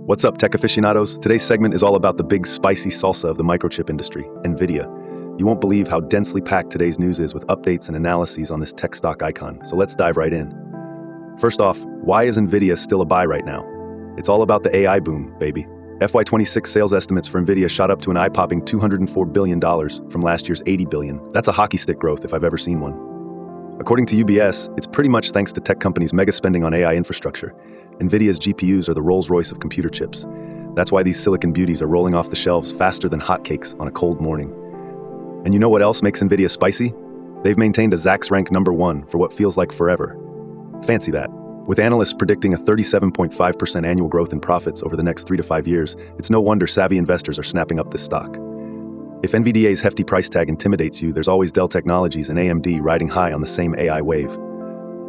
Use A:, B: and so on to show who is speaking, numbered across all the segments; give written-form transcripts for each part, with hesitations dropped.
A: What's up, tech aficionados? Today's segment is all about the big spicy salsa of the microchip industry, NVIDIA. You won't believe how densely packed today's news is with updates and analyses on this tech stock icon, so let's dive right in. First off, why is NVIDIA still a buy right now? It's all about the AI boom, baby. FY26 sales estimates for NVIDIA shot up to an eye-popping $204 billion from last year's $80 billion. That's a hockey stick growth if I've ever seen one. According to UBS, it's pretty much thanks to tech companies' mega spending on AI infrastructure. NVIDIA's GPUs are the Rolls-Royce of computer chips. That's why these silicon beauties are rolling off the shelves faster than hotcakes on a cold morning. And you know what else makes NVIDIA spicy? They've maintained a Zacks rank #1 for what feels like forever. Fancy that. With analysts predicting a 37.5% annual growth in profits over the next 3 to 5 years, it's no wonder savvy investors are snapping up this stock. If NVIDIA's hefty price tag intimidates you, there's always Dell Technologies and AMD riding high on the same AI wave.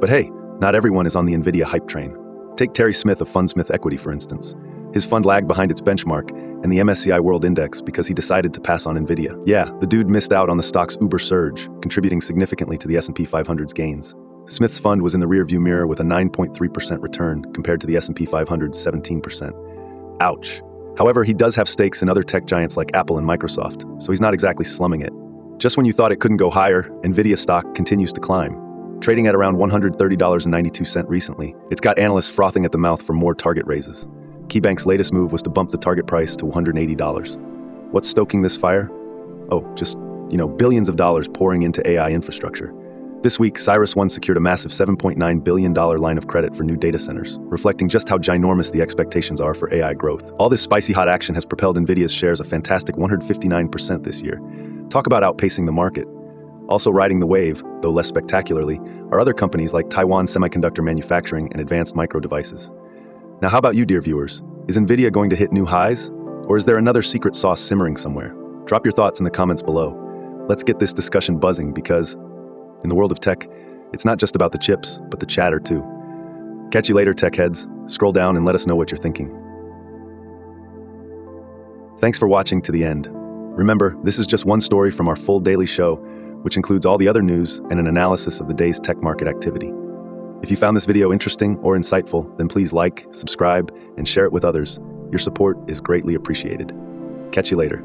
A: But hey, not everyone is on the NVIDIA hype train. Take Terry Smith of Fundsmith Equity, for instance. His fund lagged behind its benchmark and the MSCI World Index because he decided to pass on NVIDIA. Yeah, the dude missed out on the stock's uber surge, contributing significantly to the S&P 500's gains. Smith's fund was in the rearview mirror with a 9.3% return compared to the S&P 500's 17%. Ouch. However, he does have stakes in other tech giants like Apple and Microsoft, so he's not exactly slumming it. Just when you thought it couldn't go higher, NVIDIA stock continues to climb. Trading at around $130.92 recently, it's got analysts frothing at the mouth for more target raises. KeyBank's latest move was to bump the target price to $180. What's stoking this fire? Oh, just, billions of dollars pouring into AI infrastructure. This week, CyrusOne secured a massive $7.9 billion line of credit for new data centers, reflecting just how ginormous the expectations are for AI growth. All this spicy hot action has propelled NVIDIA's shares a fantastic 159% this year. Talk about outpacing the market. Also riding the wave, though less spectacularly, are other companies like Taiwan Semiconductor Manufacturing and Advanced Micro Devices. Now, how about you, dear viewers? Is NVIDIA going to hit new highs? Or is there another secret sauce simmering somewhere? Drop your thoughts in the comments below. Let's get this discussion buzzing because, in the world of tech, it's not just about the chips, but the chatter too. Catch you later, tech heads. Scroll down and let us know what you're thinking. Thanks for watching to the end. Remember, this is just one story from our full daily show, which includes all the other news and an analysis of the day's tech market activity. If you found this video interesting or insightful, then please like, subscribe, and share it with others. Your support is greatly appreciated. Catch you later.